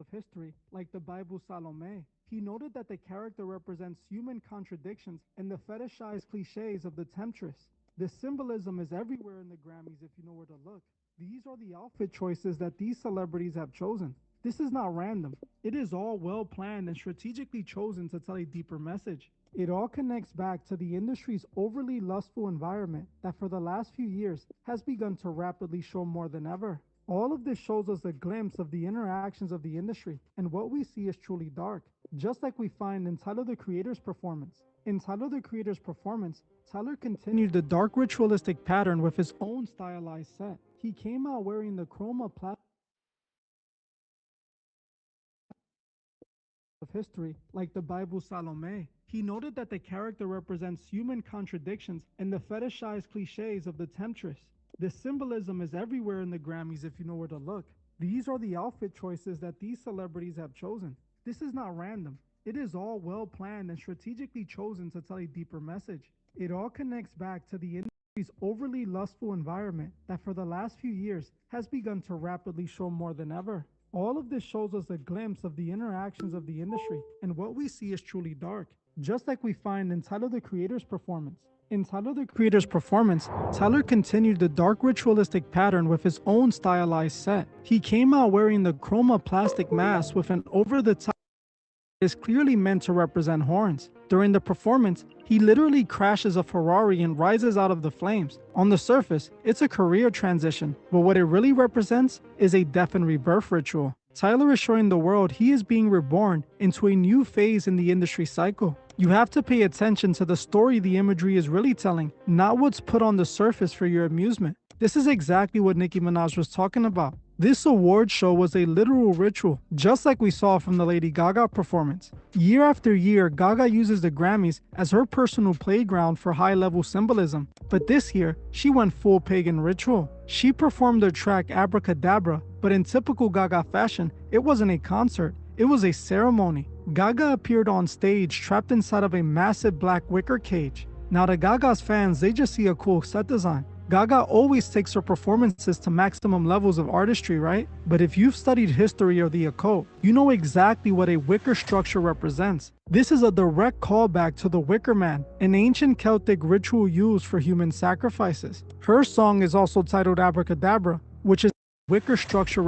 of history, like the Bible Salome. He noted that the character represents human contradictions and the fetishized cliches of the temptress. The symbolism is everywhere in the Grammys if you know where to look. These are the outfit choices that these celebrities have chosen. This is not random. It is all well planned and strategically chosen to tell a deeper message. It all connects back to the industry's overly lustful environment that for the last few years has begun to rapidly show more than ever. All of this shows us a glimpse of the interactions of the industry, and what we see is truly dark, just like we find in Tyler the Creator's performance. In Tyler the Creator's performance, Tyler continued the dark ritualistic pattern with his own stylized set. He came out wearing the chroma of history, like the Bible Salome. He noted that the character represents human contradictions and the fetishized cliches of the temptress. The symbolism is everywhere in the Grammys if you know where to look. These are the outfit choices that these celebrities have chosen. This is not random. It is all well planned and strategically chosen to tell a deeper message. It all connects back to the industry's overly lustful environment that for the last few years has begun to rapidly show more than ever. All of this shows us a glimpse of the interactions of the industry, and what we see is truly dark, just like we find in Tyler the Creator's performance. In Tyler the Creator's performance, Tyler continued the dark ritualistic pattern with his own stylized set. He came out wearing the chroma plastic mask with an over-the-top is clearly meant to represent horns. During the performance, he literally crashes a Ferrari and rises out of the flames. On the surface, it's a career transition, but what it really represents is a death and rebirth ritual. Tyler is showing the world he is being reborn into a new phase in the industry cycle. You have to pay attention to the story the imagery is really telling, not what's put on the surface for your amusement. This is exactly what Nicki Minaj was talking about. This award show was a literal ritual, just like we saw from the Lady Gaga performance. Year after year, Gaga uses the Grammys as her personal playground for high-level symbolism. But this year, she went full pagan ritual. She performed her track Abracadabra, but in typical Gaga fashion, it wasn't a concert, it was a ceremony. Gaga appeared on stage trapped inside of a massive black wicker cage. Now to Gaga's fans, they just see a cool set design. Gaga always takes her performances to maximum levels of artistry, right? But if you've studied history or the occult, you know exactly what a wicker structure represents. This is a direct callback to the Wicker Man, an ancient Celtic ritual used for human sacrifices. Her song is also titled Abracadabra, which is a wicker structure.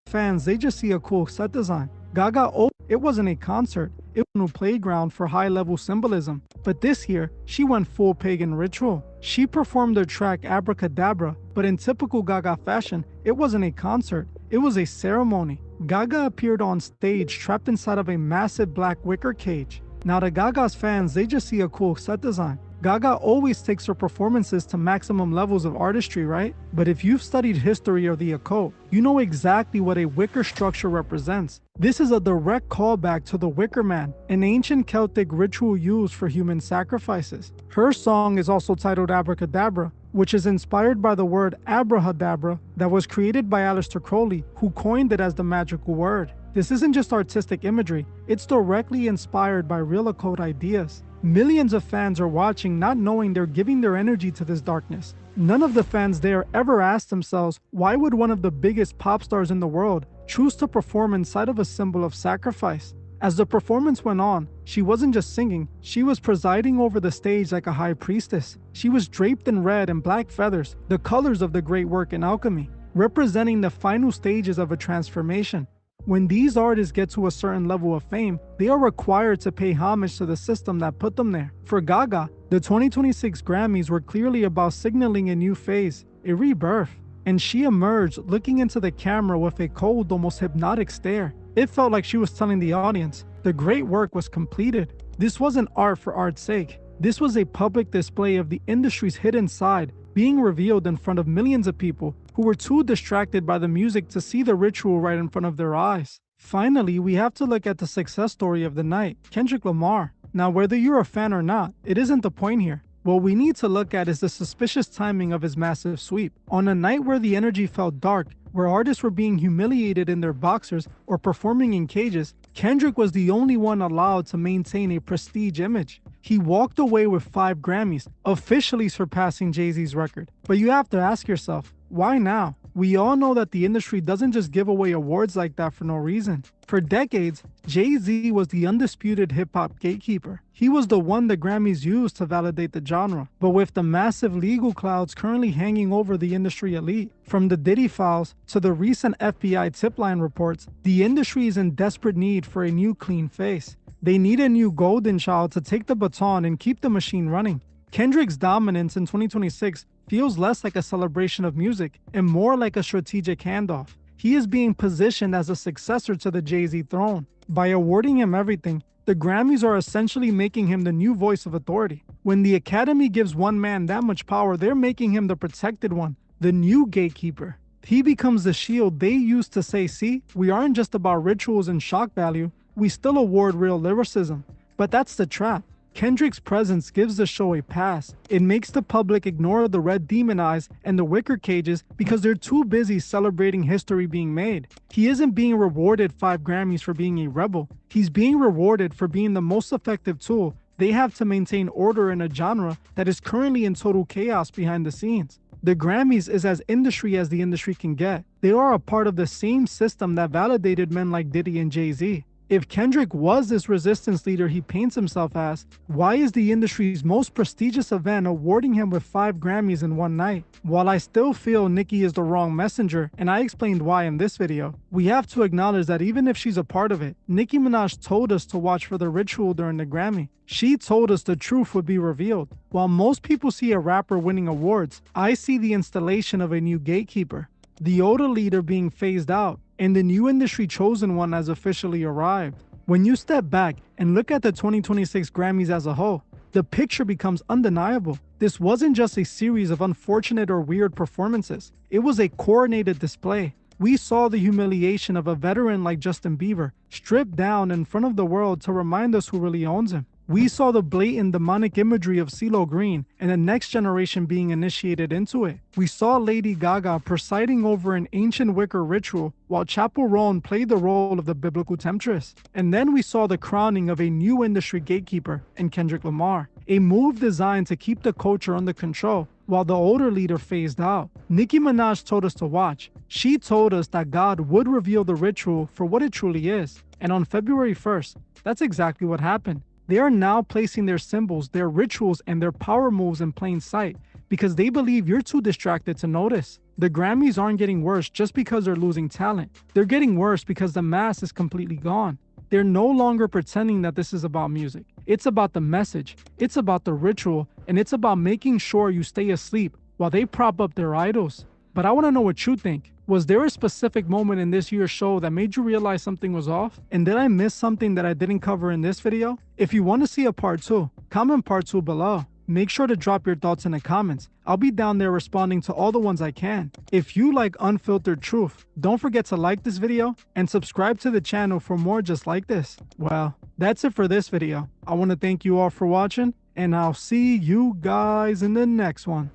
Fans, they just see a cool set design. Gaga, it wasn't a concert, it was a new playground for high-level symbolism. But this year, she went full pagan ritual. She performed her track Abracadabra, but in typical Gaga fashion, it wasn't a concert, it was a ceremony. Gaga appeared on stage trapped inside of a massive black wicker cage. Now to Gaga's fans, they just see a cool set design. Gaga always takes her performances to maximum levels of artistry, right? But if you've studied history or the occult, you know exactly what a wicker structure represents. This is a direct callback to the Wicker Man, an ancient Celtic ritual used for human sacrifices. Her song is also titled Abracadabra, which is inspired by the word abrahadabra that was created by Aleister Crowley, who coined it as the magical word. This isn't just artistic imagery, it's directly inspired by real occult ideas. Millions of fans are watching not knowing they're giving their energy to this darkness. None of the fans there ever asked themselves, why would one of the biggest pop stars in the world choose to perform inside of a symbol of sacrifice? As the performance went on, she wasn't just singing, she was presiding over the stage like a high priestess. She was draped in red and black feathers, the colors of the great work in alchemy, representing the final stages of a transformation. When these artists get to a certain level of fame, they are required to pay homage to the system that put them there. For Gaga, the 2026 Grammys were clearly about signaling a new phase, a rebirth. And she emerged looking into the camera with a cold, almost hypnotic stare. It felt like she was telling the audience, the great work was completed. This wasn't art for art's sake. This was a public display of the industry's hidden side, being revealed in front of millions of people who were too distracted by the music to see the ritual right in front of their eyes. Finally, we have to look at the success story of the night, Kendrick Lamar. Now, whether you're a fan or not, it isn't the point here. What we need to look at is the suspicious timing of his massive sweep. On a night where the energy felt dark, where artists were being humiliated in their boxers or performing in cages, Kendrick was the only one allowed to maintain a prestige image. He walked away with 5 Grammys, officially surpassing Jay-Z's record. But you have to ask yourself, why now? We all know that the industry doesn't just give away awards like that for no reason. For decades, Jay-Z was the undisputed hip-hop gatekeeper. He was the one the Grammys used to validate the genre. But with the massive legal clouds currently hanging over the industry elite, from the Diddy files to the recent FBI tip line reports, the industry is in desperate need for a new clean face. They need a new golden child to take the baton and keep the machine running. Kendrick's dominance in 2026 feels less like a celebration of music and more like a strategic handoff. He is being positioned as a successor to the Jay-Z throne. By awarding him everything, the Grammys are essentially making him the new voice of authority. When the Academy gives one man that much power, they're making him the protected one, the new gatekeeper. He becomes the shield they use to say, see, we aren't just about rituals and shock value, we still award real lyricism. But that's the trap. Kendrick's presence gives the show a pass. It makes the public ignore the red demon eyes and the wicker cages because they're too busy celebrating history being made. He isn't being rewarded 5 Grammys for being a rebel. He's being rewarded for being the most effective tool they have to maintain order in a genre that is currently in total chaos behind the scenes. The Grammys is as industry as the industry can get. They are a part of the same system that validated men like Diddy and Jay-Z. If Kendrick was this resistance leader he paints himself as, why is the industry's most prestigious event awarding him with 5 Grammys in one night? While I still feel Nicki is the wrong messenger, and I explained why in this video, we have to acknowledge that even if she's a part of it, Nicki Minaj told us to watch for the ritual during the Grammy. She told us the truth would be revealed. While most people see a rapper winning awards, I see the installation of a new gatekeeper, the older leader being phased out, and the new industry chosen one has officially arrived. When you step back and look at the 2026 Grammys as a whole, the picture becomes undeniable. This wasn't just a series of unfortunate or weird performances. It was a coordinated display. We saw the humiliation of a veteran like Justin Bieber, stripped down in front of the world to remind us who really owns him. We saw the blatant demonic imagery of CeeLo Green and the next generation being initiated into it. We saw Lady Gaga presiding over an ancient Wicca ritual while Chappell Roan played the role of the biblical temptress. And then we saw the crowning of a new industry gatekeeper in Kendrick Lamar, a move designed to keep the culture under control while the older leader phased out. Nicki Minaj told us to watch. She told us that God would reveal the ritual for what it truly is. And on February 1st, that's exactly what happened. They are now placing their symbols, their rituals, and their power moves in plain sight because they believe you're too distracted to notice. The Grammys aren't getting worse just because they're losing talent. They're getting worse because the mass is completely gone. They're no longer pretending that this is about music. It's about the message, it's about the ritual, and it's about making sure you stay asleep while they prop up their idols. But I want to know what you think. Was there a specific moment in this year's show that made you realize something was off? And did I miss something that I didn't cover in this video? If you want to see a part 2, comment part 2 below. Make sure to drop your thoughts in the comments. I'll be down there responding to all the ones I can. If you like unfiltered truth, don't forget to like this video and subscribe to the channel for more just like this. Well, that's it for this video. I want to thank you all for watching, and I'll see you guys in the next one.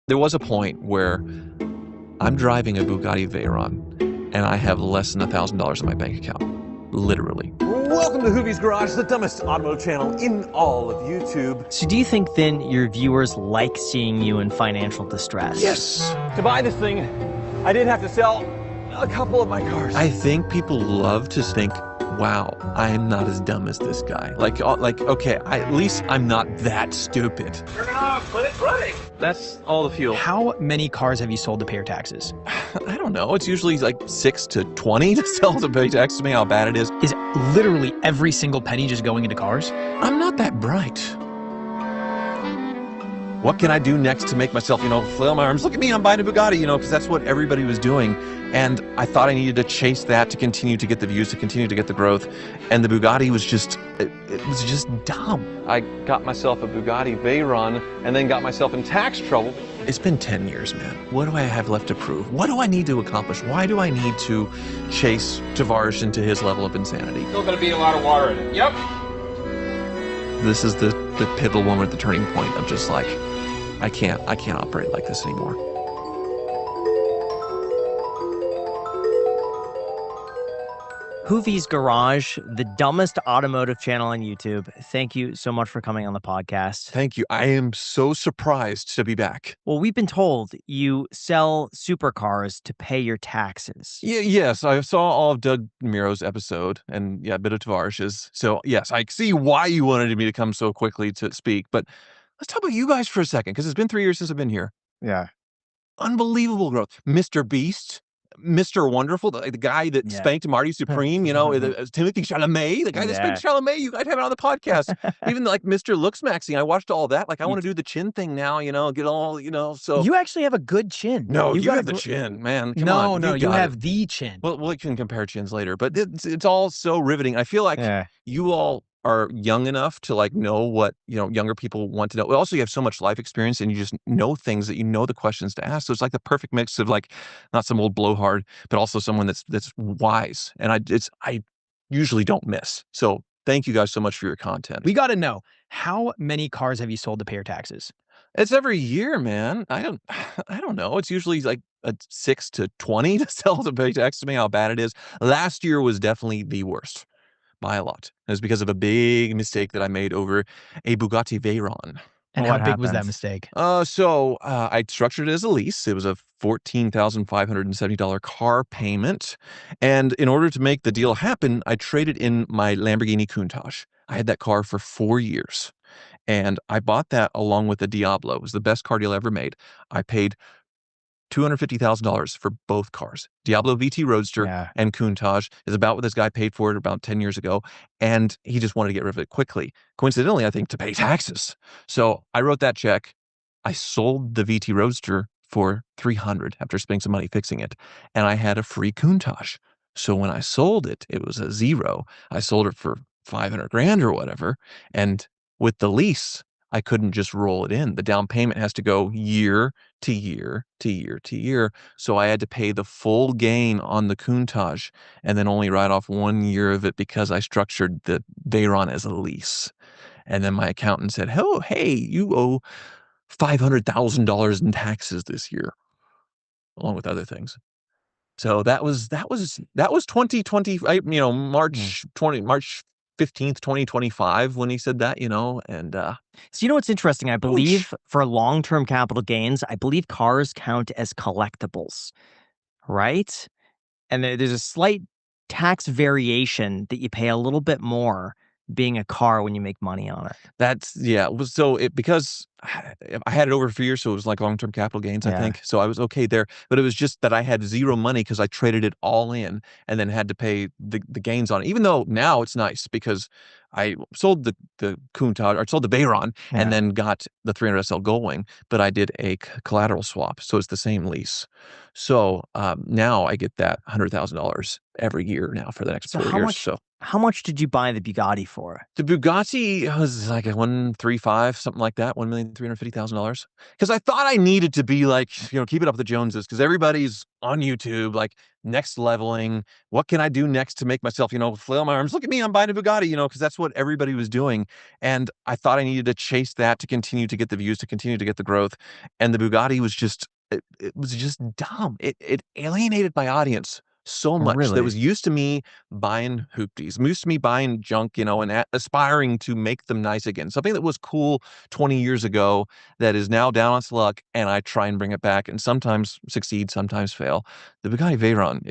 There was a point where I'm driving a Bugatti Veyron and I have less than $1,000 in my bank account, literally. Welcome to Hoovie's Garage, the dumbest automotive channel in all of YouTube. So do you think then your viewers like seeing you in financial distress? Yes! To buy this thing, I did have to sell a couple of my cars. I think people love to think, wow, I am not as dumb as this guy. Like okay, at least I'm not that stupid. Turn it off, let it running. That's all the fuel. How many cars have you sold to pay your taxes? I don't know. It's usually like 6 to 20 to sell to pay taxes to me how bad it is. Is literally every single penny just going into cars? I'm not that bright. What can I do next to make myself, flail my arms? Look at me, I'm buying a Bugatti, because that's what everybody was doing. And I thought I needed to chase that to continue to get the views, to continue to get the growth. And the Bugatti was just, it was just dumb. I got myself a Bugatti Veyron and then got myself in tax trouble. It's been 10 years, man. What do I have left to prove? What do I need to accomplish? Why do I need to chase Tavares into his level of insanity? Still gonna be a lot of water in it. Yep. this is the pivotal moment, the turning point of just like, I can't operate like this anymore. Hoovie's Garage, the dumbest automotive channel on YouTube. Thank you so much for coming on the podcast. Thank you. I am so surprised to be back. Well, we've been told you sell supercars to pay your taxes. Yes, I saw all of Doug Miro's episode and a bit of Tavarish's. So yes, I see why you wanted me to come so quickly to speak. But let's talk about you guys for a second, because it's been 3 years since I've been here. Yeah. Unbelievable growth. Mr. Beast, Mr. Wonderful, the guy that spanked Marty Supreme, Timothy Chalamet, the guy that spanked Chalamet, you guys have it on the podcast. Even like Mr. Looks Maxing, I watched all that. Like, I want to do the chin thing now, get all, so. You actually have a good chin. No, you have the chin, man. Come on. No, you have the chin. Well, we can compare chins later, but it's all so riveting. I feel like you all are young enough to like know what younger people want to know. Also, you have so much life experience, and you just know things that the questions to ask. So it's like the perfect mix of like not some old blowhard, but also someone that's wise. And I usually don't miss. So thank you guys so much for your content. We got to know, how many cars have you sold to pay your taxes? It's every year, man. I don't know. It's usually like a 6 to 20 to sell to pay taxes. To me, how bad it is. Last year was definitely the worst. By a lot. It was because of a big mistake that I made over a Bugatti Veyron. And how big was that mistake? So I structured it as a lease. It was a $14,570 car payment. And in order to make the deal happen, I traded in my Lamborghini Countach. I had that car for 4 years. And I bought that along with the Diablo. It was the best car deal I ever made. I paid $250,000 for both cars. Diablo VT Roadster and Countach is about what this guy paid for it about 10 years ago. And he just wanted to get rid of it quickly. Coincidentally, I think to pay taxes. So I wrote that check. I sold the VT Roadster for $300 after spending some money fixing it. And I had a free Countach. So when I sold it, it was a zero. I sold it for $500,000 or whatever. And with the lease, I couldn't just roll it in. The down payment has to go year to year to year to year. So I had to pay the full gain on the Countach and then only write off 1 year of it because I structured the Veyron as a lease. And then my accountant said, "Oh, hey, you owe $500,000 in taxes this year," along with other things. So that was 2020, March 15th, 2025 when he said that, and So what's interesting? I believe for long-term capital gains, I believe cars count as collectibles, right? And there's a slight tax variation that you pay a little bit more being a car when you make money on it. That's because I had it over for years, so it was like long-term capital gains, I think. So I was okay there, but it was just that I had zero money because I traded it all in and then had to pay the gains on it. Even though now it's nice because I sold the Countach, or sold the Veyron, and then got the 300 SL going, but I did a collateral swap, so it's the same lease. So now I get that $100,000 every year now for the next 4 years. How much did you buy the Bugatti for? The Bugatti was like a 135, something like that, $1,350,000. Because I thought I needed to be like, keep it up with the Joneses, because everybody's on YouTube, like next leveling. What can I do next to make myself, flail my arms? Look at me, I'm buying a Bugatti, because that's what everybody was doing. And I thought I needed to chase that to continue to get the views, to continue to get the growth. And the Bugatti was just, it was just dumb. It alienated my audience so much. Really? That was used to me buying hoopties, used to me buying junk, and aspiring to make them nice again. Something that was cool 20 years ago that is now down on its luck, and I try and bring it back, and sometimes succeed, sometimes fail. The Bugatti Veyron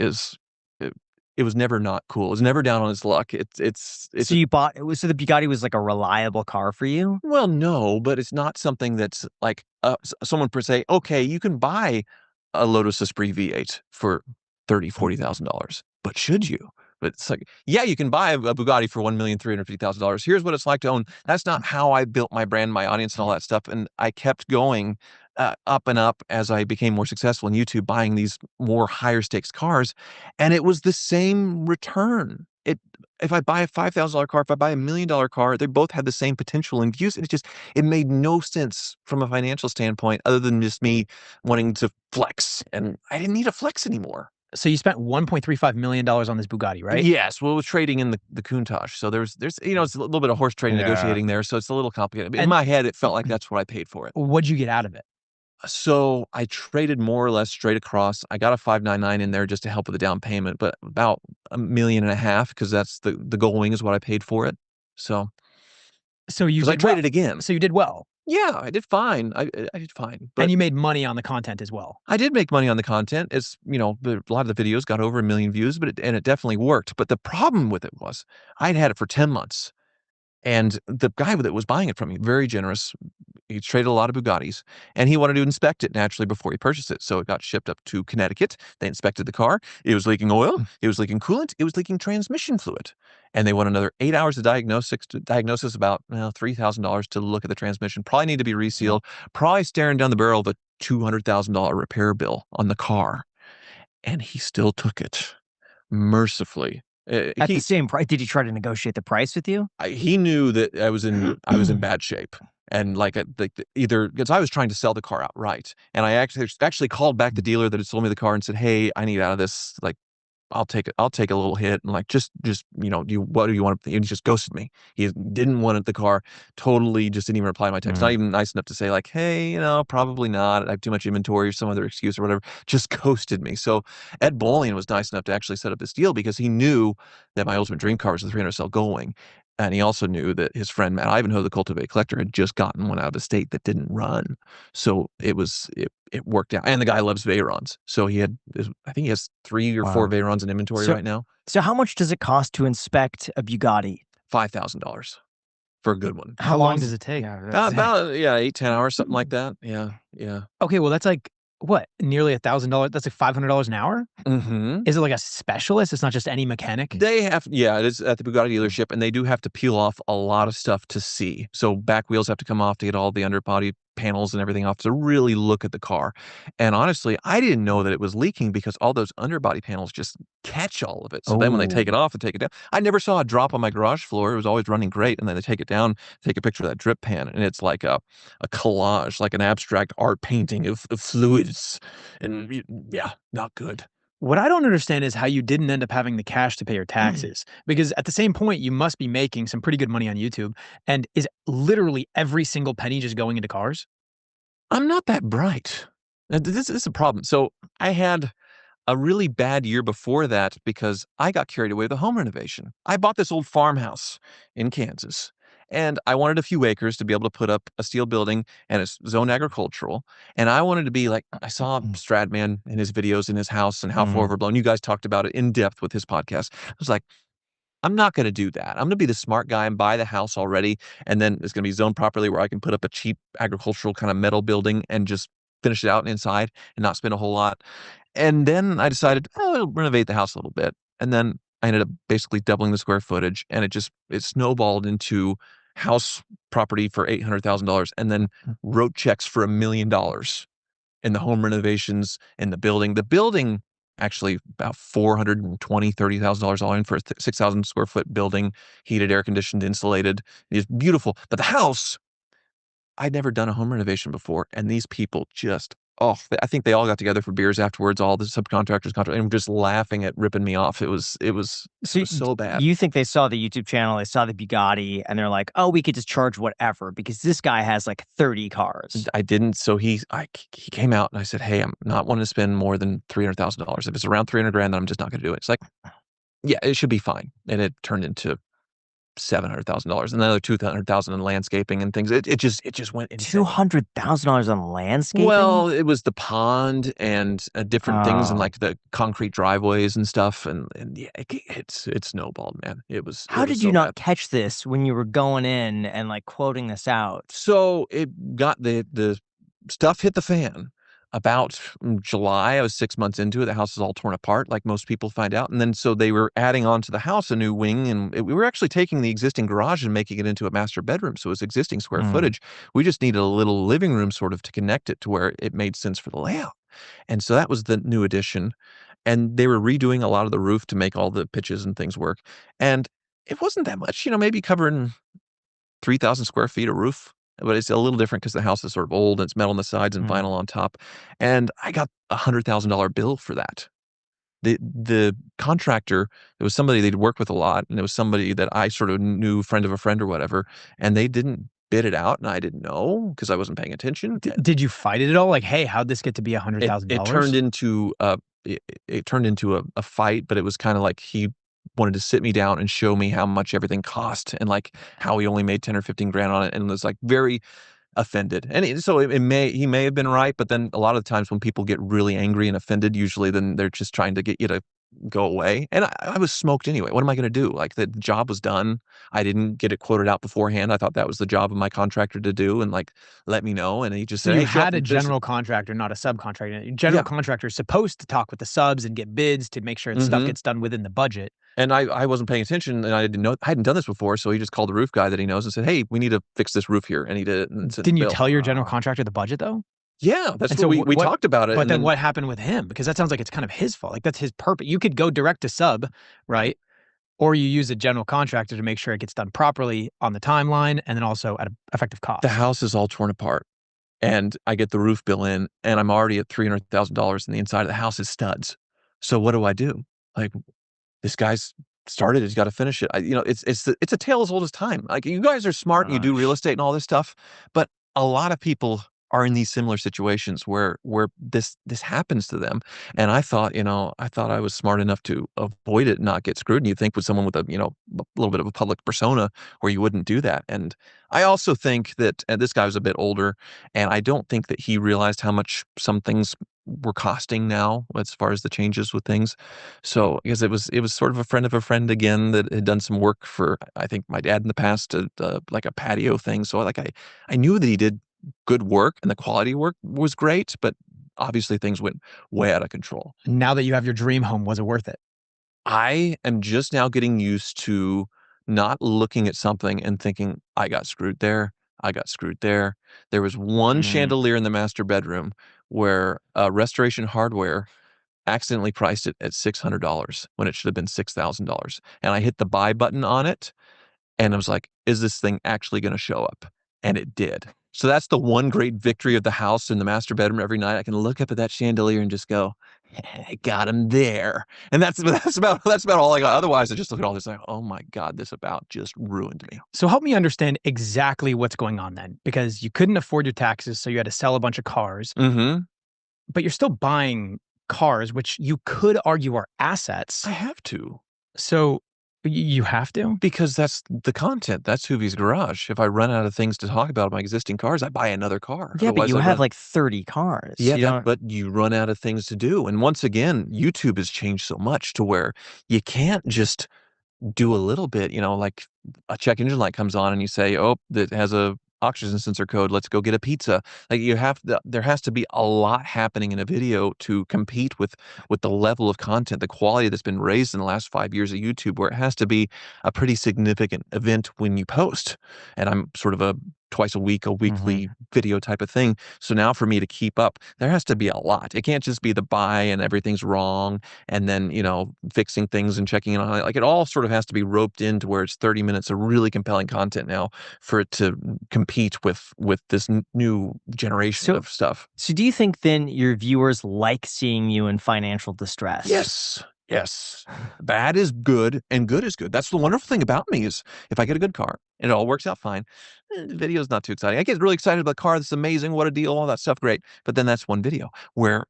it was never not cool. It was never down on its luck. So you bought, so the Bugatti was like a reliable car for you? Well, no, but it's not something that's like someone per se, okay, you can buy a Lotus Esprit V8 for $30,000-$40,000, but should you? But it's like, yeah, you can buy a Bugatti for $1,350,000. Here's what it's like to own. That's not how I built my brand, my audience, and all that stuff. And I kept going up and up as I became more successful in YouTube, buying these more higher stakes cars, and it was the same return. If I buy a $5,000 car, if I buy $1 million car, they both had the same potential and views. And it made no sense from a financial standpoint, other than just me wanting to flex, and I didn't need to flex anymore. So you spent $1.35 million on this Bugatti, right? Yes, well, it was trading in the Countach, so there's it's a little bit of horse trading Yeah. negotiating there, so it's a little complicated. In And my head, it felt like that's what I paid for it. what'd you get out of it? So I traded more or less straight across. I got a 599 in there just to help with the down payment, but about $1.5 million because that's the gold wing is what I paid for it. So So you 'cause I did traded well. again. So you did well, Yeah, I did fine. I did fine, and but you made money on the content as well. I did make money on the content. It's, a lot of the videos got over 1 million views, but it definitely worked. But the problem with it was I'd had it for 10 months, and the guy that was buying it from me, very generous. He traded a lot of Bugattis, and he wanted to inspect it naturally before he purchased it. So it got shipped up to Connecticut. They inspected the car. It was leaking oil. It was leaking coolant. It was leaking transmission fluid. And they want another 8 hours of diagnosis about $3,000 to look at the transmission. Probably need to be resealed. Probably staring down the barrel of a $200,000 repair bill on the car. And he still took it mercifully. At the same price, did he try to negotiate the price with you? He knew that I was in bad shape. And either because I was trying to sell the car outright, and I actually called back the dealer that had sold me the car and said, "Hey, I need out of this. Like, I'll take a little hit, and like just what do you want?" He just ghosted me. He didn't want the car. Totally, just didn't even reply to my text. Not even nice enough to say like, "Hey, probably not. I have too much inventory or some other excuse or whatever." Just ghosted me. So Ed Bolian was nice enough to actually set up this deal because he knew that my ultimate dream car was the 300 cell Gullwing. And he also knew that his friend Matt Ivanhoe, the Cultivate Collector, had just gotten one out of the state that didn't run. So it worked out. And the guy loves Veyrons. So I think he has 3 or 4 Wow. Veyrons in inventory right now. So how much does it cost to inspect a Bugatti? $5,000 for a good one. How long does it take? About 8-10 hours, something like that. Yeah. Okay, well, that's like what? Nearly $1,000. That's like $500 an hour. Mm-hmm. Is it like a specialist? It's not just any mechanic. It is at the Bugatti dealership, and they do have to peel off a lot of stuff to see. So back wheels have to come off to get all the underbody panels and everything off to really look at the car. And honestly, I didn't know that it was leaking because all those underbody panels just catch all of it. So then when they take it off and take it down, I never saw a drop on my garage floor. It was always running great. And then they take it down, take a picture of that drip pan, and it's like a collage, like an abstract art painting of fluids. And yeah, not good. What I don't understand is how you didn't end up having the cash to pay your taxes. Because at the same point, you must be making some pretty good money on YouTube. And is literally every single penny just going into cars? I'm not that bright. This is a problem. So I had a really bad year before that because I got carried away with a home renovation. I bought this old farmhouse in Kansas, and I wanted a few acres to be able to put up a steel building, and it's zoned agricultural. And I wanted to be like, I saw Stradman in his videos in his house and how far overblown. You guys talked about it in depth with his podcast. I was like, I'm not going to do that. I'm going to be the smart guy and buy the house already. And then it's going to be zoned properly where I can put up a cheap agricultural kind of metal building and just finish it out inside and not spend a whole lot. And then I decided, I'll renovate the house a little bit. And then I ended up basically doubling the square footage, and it snowballed into house property for $800,000 and then wrote checks for $1 million in the home renovations in the building. The building actually about $420,000-$30,000 all in for a 6,000 square foot building, heated, air conditioned, insulated. It's beautiful. But the house, I'd never done a home renovation before, and these people just, I think they all got together for beers afterwards, all the subcontractors, and were just laughing at ripping me off. It was so bad. You think they saw the YouTube channel, they saw the Bugatti, and they're like, "Oh, we could just charge whatever because this guy has like 30 cars." I didn't. So he came out, and I said, "Hey, I'm not wanting to spend more than $300,000. If it's around 300 grand, then I'm just not going to do it." It's like, yeah, it should be fine. And it turned into $700,000 and another $200,000 in landscaping and things. It just went insane. $200,000 on landscaping? Well, it was the pond and different things and Oh. like the concrete driveways and stuff. And yeah, it snowballed, man. How did you not catch this when you were going in and like quoting this out? So it got the stuff hit the fan about July. I was 6 months into it. The house is all torn apart, like most people find out. And then so they were adding on to the house a new wing, and we were actually taking the existing garage and making it into a master bedroom. So it's existing square footage. We just needed a little living room sort of to connect it to where it made sense for the layout. And so that was the new addition. And they were redoing a lot of the roof to make all the pitches and things work. And it wasn't that much, maybe covering 3,000 square feet of roof, but it's a little different because the house is sort of old and it's metal on the sides and vinyl on top. And I got $100,000 bill for that. the contractor, it was somebody they'd worked with a lot, and it was somebody that I sort of knew, friend of a friend or whatever, and they didn't bid it out, and I didn't know because I wasn't paying attention. Did you fight it at all? Like, hey, how'd this get to be It turned $100,000? into it turned into a fight, but it was kind of like he wanted to sit me down and show me how much everything cost and like how he only made 10 or 15 grand on it, and was like very offended. And he may have been right, but then a lot of the times when people get really angry and offended, usually then they're just trying to get you to go away. And I was smoked anyway. What am I going to do? Like the job was done. I didn't get it quoted out beforehand. I thought that was the job of my contractor to do and like let me know. And he just So said, you "Hey, show up had a and this." general contractor, not a subcontractor. General Yeah. contractor is supposed to talk with the subs and get bids to make sure stuff Hmm. gets done within the budget. And I wasn't paying attention, and I didn't know, I hadn't done this before. So he just called the roof guy that he knows and said, "Hey, we need to fix this roof here." And he did it and sent the Didn't you bill. tell your general contractor the budget though? Yeah, that's And what so we what? talked about it. But And then then what happened with him? Because that sounds like it's kind of his fault. Like that's his purpose. You could go direct to sub, right? Or you use a general contractor to make sure it gets done properly on the timeline and then also at an effective cost. the house is all torn apart. And I get the roof bill in, and I'm already at $300,000, and the inside of the house is studs. So what do I do? Like, this guy's started, he's gotta finish it. It's a tale as old as time. Like, you guys are smart and you do real Gosh. estate and all this stuff, but a lot of people are in these similar situations where this happens to them. And I thought I was smart enough to avoid it, not get screwed. And you think with someone with a little bit of a public persona where you wouldn't do that. And I also think that this guy was a bit older, and I don't think that he realized how much some things were costing now as far as the changes with things. So, because it was sort of a friend of a friend again that had done some work for, I think, my dad in the past, like a patio thing. So like I knew that he did good work and the quality work was great, but obviously things went way out of control. Now that you have your dream home, was it worth it? I am just now getting used to not looking at something and thinking, I got screwed there. I got screwed there. There was one Mm. chandelier in the master bedroom where Restoration Hardware accidentally priced it at $600 when it should have been $6,000. And I hit the buy button on it, and I was like, "Is this thing actually gonna show up?" And it did. So that's the one great victory of the house in the master bedroom. Every night I can look up at that chandelier and just go, "I got him there." And that's about all I got. Otherwise, I just look at all this like, "Oh my god, this about just ruined me." So help me understand exactly what's going on then, because you couldn't afford your taxes, so you had to sell a bunch of cars, Mhm. but you're still buying cars, which you could argue are I assets. have to, So you have to? because that's the content. That's Hoovie's Garage. If I run out of things to talk about my existing cars, I buy another car. Yeah, but Otherwise, you I have run. like 30 cars. Yeah, You don't. but you run out of things to do. And once again, YouTube has changed so much to where you can't just do a little bit, like a check engine light comes on and you say, "Oh, that has a oxygen sensor code. Let's go get a pizza." Like there has to be a lot happening in a video to compete with the level of content, the quality that's been raised in the last 5 years of YouTube, where it has to be a pretty significant event when you post. And I'm sort of a twice a week, a Mhm. weekly video type of thing. So now for me to keep up, there has to be a lot. It can't just be the buy and everything's wrong and then, fixing things and checking in on it. Like it all sort of has to be roped into where it's 30 minutes of really compelling content now for it to compete with this new generation So, of stuff. so do you think then your viewers like seeing you in financial distress? Yes. Yes. Bad is good and good is good. That's the wonderful thing about me is if I get a good car and it all works out fine, the video's not too exciting. I get really excited about the car. This is amazing. What a deal. All that stuff. Great. But then that's one video where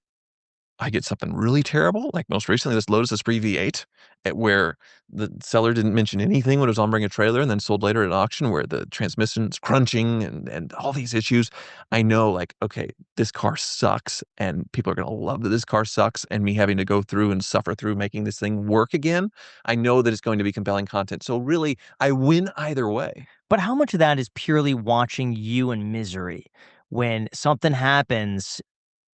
I get something really terrible, like most recently, this Lotus Esprit V8, where the seller didn't mention anything when it was on Bring a Trailer and then sold later at auction where the transmission's crunching and all these issues. I know, like, okay, this car sucks and people are going to love that this car sucks, and me having to go through and suffer through making this thing work again. I know that it's going to be compelling content. So really, I win either way. But how much of that is purely watching you in misery when something happens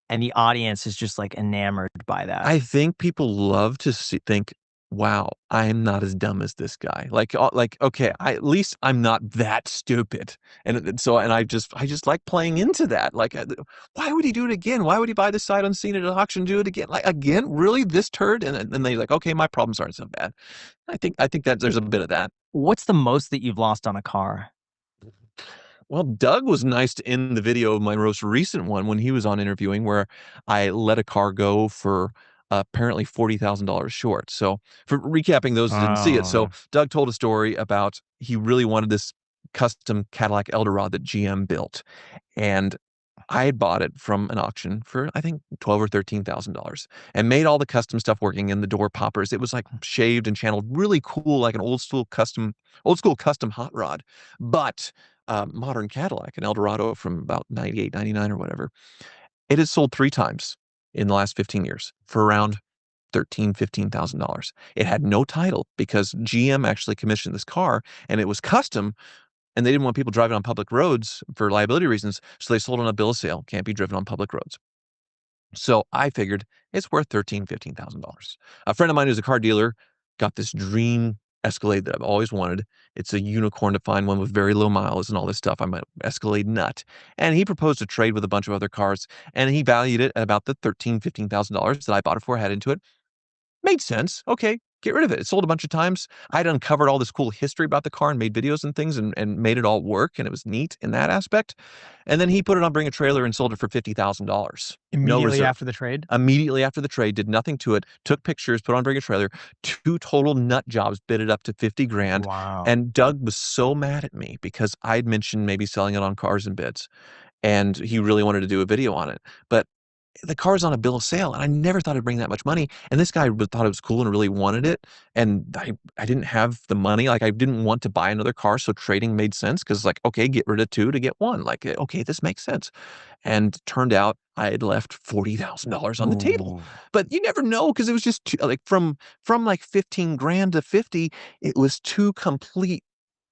and the audience is just like enamored by that? I think people love to think, "Wow, I am not as dumb as this guy." Like, okay, at least I'm not that stupid. And I just like playing into that. Like, why would he do it again? Why would he buy this sight unseen at an auction, do it again? Like, again, really, this turd? And then they like, okay, my problems aren't so bad. I think that there's a bit of that. What's the most that you've lost on a car? Well, Doug was nice to end the video of my most recent one when he was on interviewing where I let a car go for apparently $40,000 short. So for recapping those who didn't see it, so Doug told a story about he really wanted this custom Cadillac Eldorado that GM built, and I had bought it from an auction for I think $12,000 or $13,000 and made all the custom stuff working in the door poppers. It was like shaved and channeled, really cool, like an old school custom hot rod, but modern Cadillac, an Eldorado from about 98, 99 or whatever. It had sold 3 times in the last 15 years for around $15,000. It had no title because GM actually commissioned this car and it was custom, and they didn't want people driving on public roads for liability reasons, so they sold on a bill of sale. Can't be driven on public roads. So I figured it's worth $15,000. A friend of mine who's a car dealer got this dream Escalade that I've always wanted. It's a unicorn to find one with very low miles and all this stuff. I'm an Escalade nut. And he proposed a trade with a bunch of other cars, and he valued it at about the $15,000 that I bought it for, had into it. Made sense. Okay, get rid of it. It sold a bunch of times. I'd uncovered all this cool history about the car and made videos and things and made it all work, and it was neat in that aspect. And then he put it on Bring a Trailer and sold it for $50,000. Immediately after the trade? Immediately after the trade, did nothing to it, took pictures, put on Bring a Trailer, 2 total nut jobs, bid it up to 50 grand. Wow. And Doug was so mad at me because I'd mentioned maybe selling it on Cars and Bids, and he really wanted to do a video on it. But the car's on a bill of sale, and I never thought I'd bring that much money. And this guy thought it was cool and really wanted it. And I didn't have the money. Like, I didn't want to buy another car. So trading made sense because, like, okay, get rid of 2 to get 1. Like, okay, this makes sense. And turned out I had left $40,000 on the table. But you never know because it was just like from like 15 grand to 50, it was 2 complete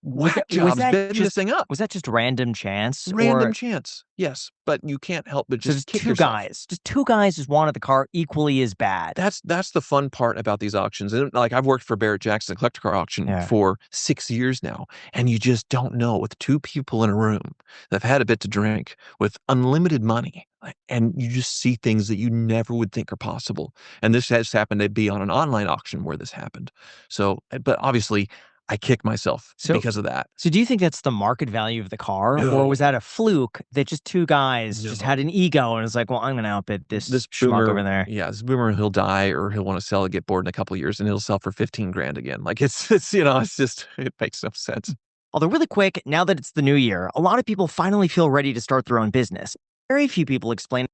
whack jobs bidding this thing up. Was that just random chance? Random chance, yes. But you can't help but just kick yourself. Just 2 guys just wanted the car equally as bad. That's the fun part about these auctions. And like, I've worked for Barrett Jackson Collector Car Auction for 6 years now, and you just don't know, with 2 people in a room that have had a bit to drink with unlimited money, and you just see things that you never would think are possible. And this has happened to be on an online auction where this happened. So, but obviously, I kick myself because of that. So do you think that's the market value of the car? No. Or was that a fluke that just 2 guys just had an ego and it's like, well, I'm going to outbid this schmuck boomer over there? Yeah, this boomer, he'll die or he'll want to sell it, get bored in a couple of years, and he'll sell for 15 grand again. Like, it's just, it makes no sense. Although really quick, now that it's the new year, a lot of people finally feel ready to start their own business. Very few people explain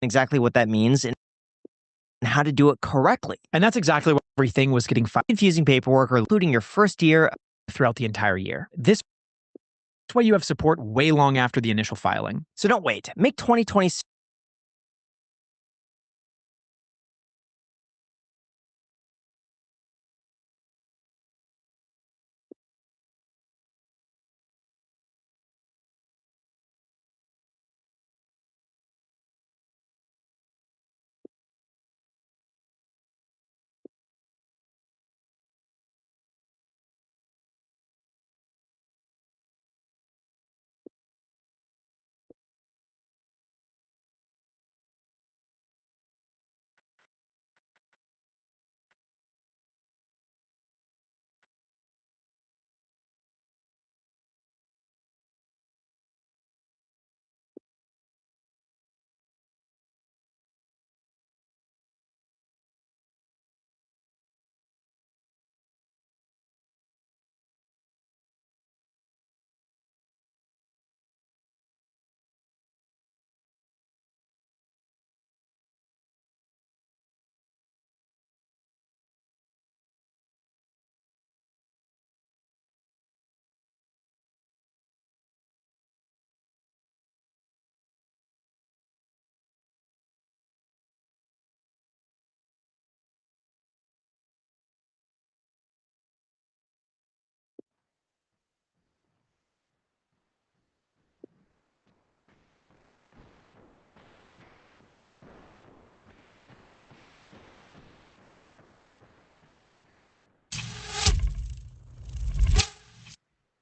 exactly what that means and how to do it correctly. And that's exactly what everything was getting confusing paperwork, or including your first year throughout the entire year. This is why you have support way long after the initial filing. So don't wait. Make 2020by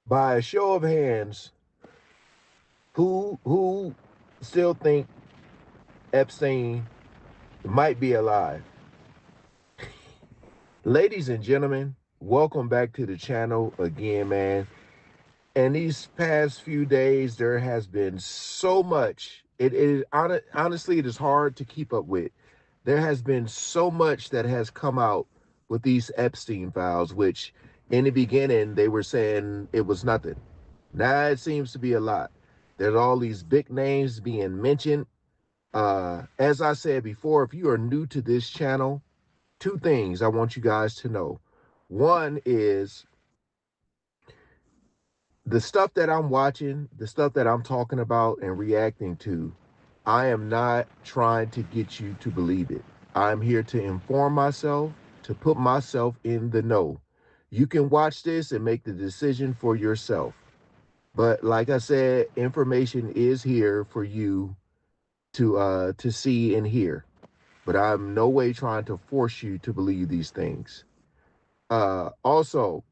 a show of hands, who still think Epstein might be alive? Ladies and gentlemen, welcome back to the channel again, man. And these past few days, there has been so much. Honestly, it is hard to keep up with. there has been so much that has come out with these Epstein files, which in the beginning they were saying it was nothing. Now it seems to be a lot. There's all these big names being mentioned. As I said before, if you are new to this channel, two things I want you guys to know. One is the stuff that I'm watching, the stuff that I'm talking about and reacting to, I am not trying to get you to believe it. I'm here to inform myself, to put myself in the know. You can watch this and make the decision for yourself. But like I said, information is here for you to see and hear. But I'm no way trying to force you to believe these things. Also,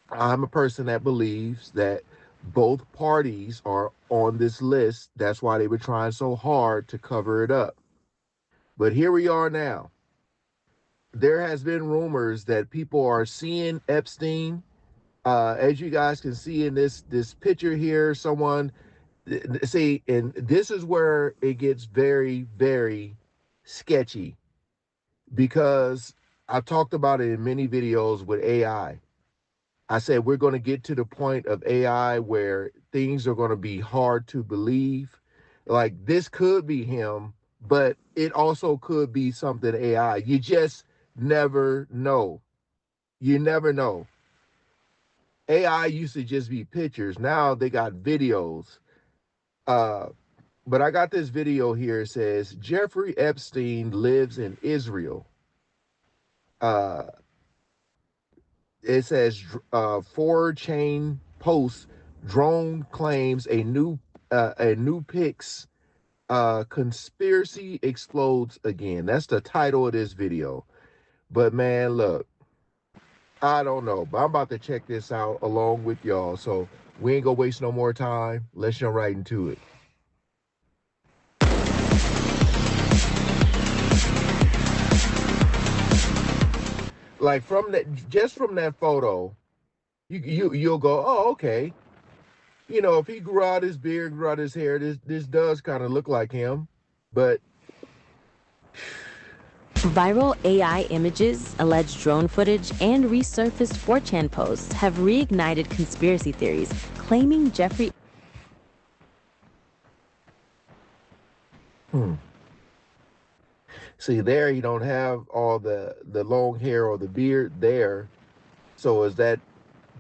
I'm a person that believes that both parties are on this list. That's why they were trying so hard to cover it up. But here we are now. There has been rumors that people are seeing Epstein. As you guys can see in this picture here, someone see, and this is where it gets very, very sketchy, because I talked about it in many videos with AI. I said we're going to get to the point of AI where things are going to be hard to believe. Like, this could be him, but it also could be something AI. You just never know. You never know. AI used to just be pictures. Now they got videos. But I got this video here. It says Jeffrey Epstein lives in Israel. It says 4chain post drone claims a new pics conspiracy explodes again. That's the title of this video. But man, look, I don't know, but I'm about to check this out along with y'all. So we ain't gonna waste no more time. Let's jump right into it. Like, from that, just from that photo, you'll go, oh, okay. You know, if he grew out his beard, grew out his hair, this does kind of look like him. But viral AI images, alleged drone footage, and resurfaced 4chan posts have reignited conspiracy theories, claiming Jeffrey. See, there you don't have all the long hair or the beard there. So is that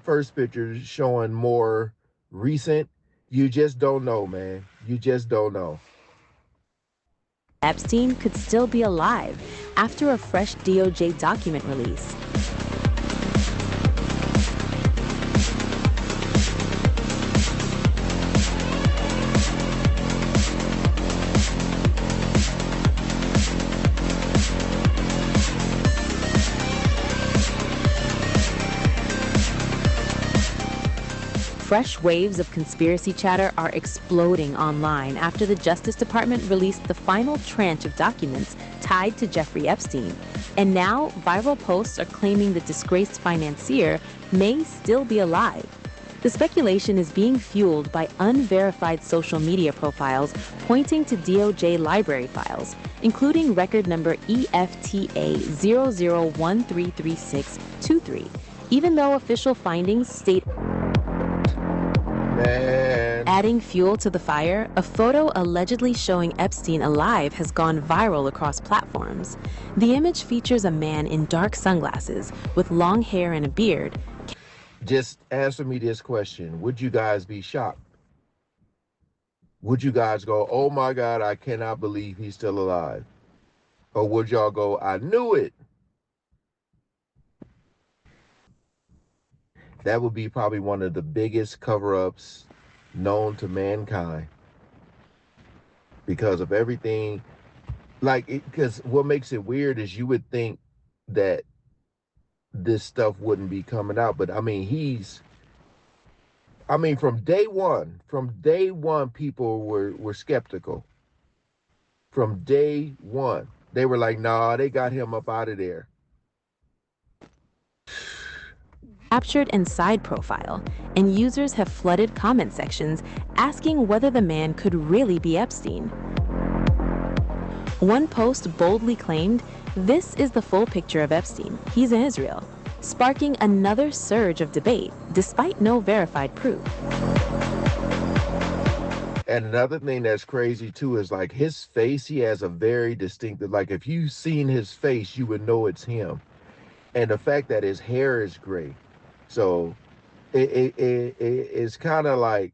first picture showing more recent? You just don't know, man. You just don't know. Epstein could still be alive after a fresh DOJ document release. Fresh waves of conspiracy chatter are exploding online after the Justice Department released the final tranche of documents tied to Jeffrey Epstein. And now, viral posts are claiming the disgraced financier may still be alive. The speculation is being fueled by unverified social media profiles pointing to DOJ library files, including record number EFTA 00133623, even though official findings state. Man. Adding fuel to the fire, a photo allegedly showing Epstein alive has gone viral across platforms. The image features a man in dark sunglasses with long hair and a beard. Just answer me this question. Would you guys be shocked? Would you guys go, oh my God, I cannot believe he's still alive? Or would y'all go, I knew it? That would be probably one of the biggest cover-ups known to mankind, because of everything. Like, because what makes it weird is you would think that this stuff wouldn't be coming out, but I mean, from day one, people were skeptical. From day one, they were like, nah, they got him up out of there. Captured and side profile, and users have flooded comment sections asking whether the man could really be Epstein. One post boldly claimed, "This is the full picture of Epstein. He's in Israel," sparking another surge of debate despite no verified proof. And another thing that's crazy too is like his face, he has a very distinctive, like if you seen his face, you would know it's him. And the fact that his hair is gray. So it's kind of like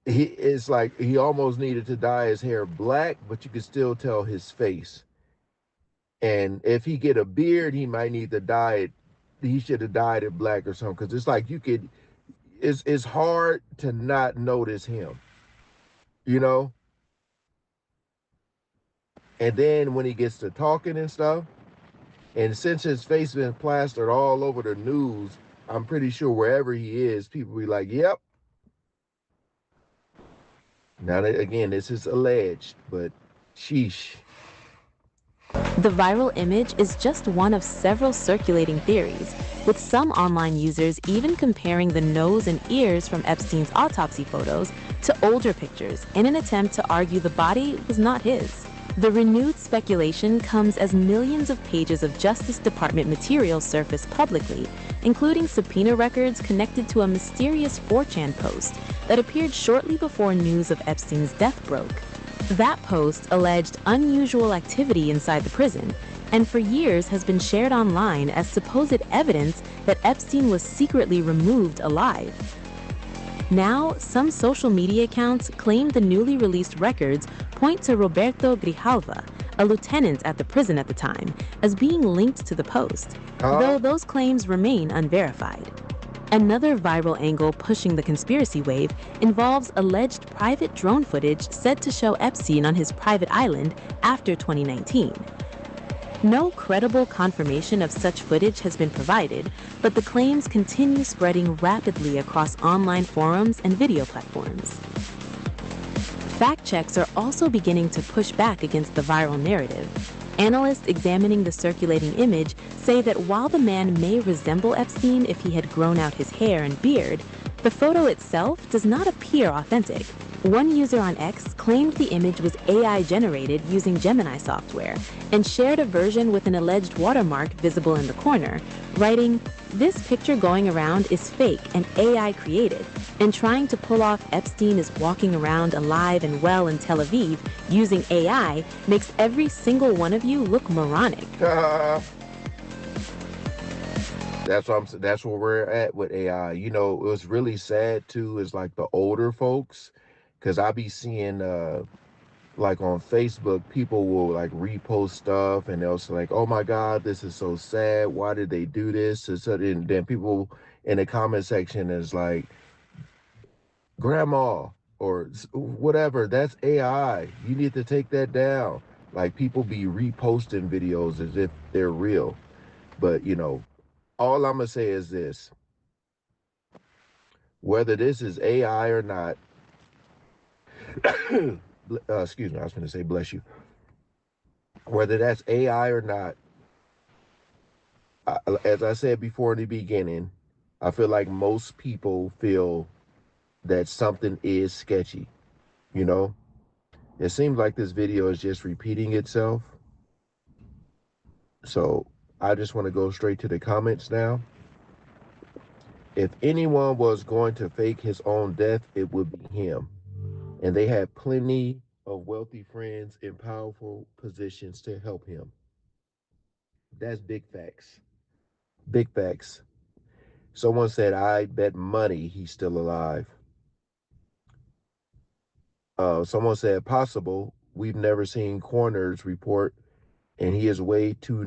it's like he almost needed to dye his hair black, but you could still tell his face. And if he get a beard, he might need to dye it. He should have dyed it black or something, because it's like you could. It's hard to not notice him, you know. And then when he gets to talking and stuff, and since his face been plastered all over the news, I'm pretty sure wherever he is, people be like, "Yep." Now that, again, this is alleged, but sheesh. The viral image is just one of several circulating theories, with some online users even comparing the nose and ears from Epstein's autopsy photos to older pictures in an attempt to argue the body was not his. The renewed speculation comes as millions of pages of Justice Department material surface publicly, including subpoena records connected to a mysterious 4chan post that appeared shortly before news of Epstein's death broke. That post alleged unusual activity inside the prison, and for years has been shared online as supposed evidence that Epstein was secretly removed alive. Now, some social media accounts claim the newly released records point to Roberto Grijalva, a lieutenant at the prison at the time, as being linked to the post, though those claims remain unverified. Another viral angle pushing the conspiracy wave involves alleged private drone footage said to show Epstein on his private island after 2019. No credible confirmation of such footage has been provided, but the claims continue spreading rapidly across online forums and video platforms. Fact checks are also beginning to push back against the viral narrative. Analysts examining the circulating image say that while the man may resemble Epstein if he had grown out his hair and beard, the photo itself does not appear authentic. One user on X claimed the image was AI generated using Gemini software and shared a version with an alleged watermark visible in the corner, writing, "This picture going around is fake and AI created, and trying to pull off Epstein is walking around alive and well in Tel Aviv using AI makes every single one of you look moronic." That's where we're at with AI. You know, it was really sad too, is like the older folks, because I be seeing like on Facebook, people will like repost stuff and they'll say like, "Oh my God, this is so sad. Why did they do this?" And then people in the comment section is like, "Grandma," or whatever, "That's AI. You need to take that down." Like people be reposting videos as if they're real. But you know, all I'm gonna say is this: whether this is AI or not, excuse me, I was going to say bless you. Whether that's AI or not, as I said before in the beginning, I feel like most people feel that something is sketchy. You know, it seems like this video is just repeating itself. So I just want to go straight to the comments now. If anyone was going to fake his own death, it would be him. And they had plenty of wealthy friends in powerful positions to help him. That's big facts. Big facts. Someone said, "I bet money he's still alive." Someone said, "Possible. We've never seen coroner's report, and he is way too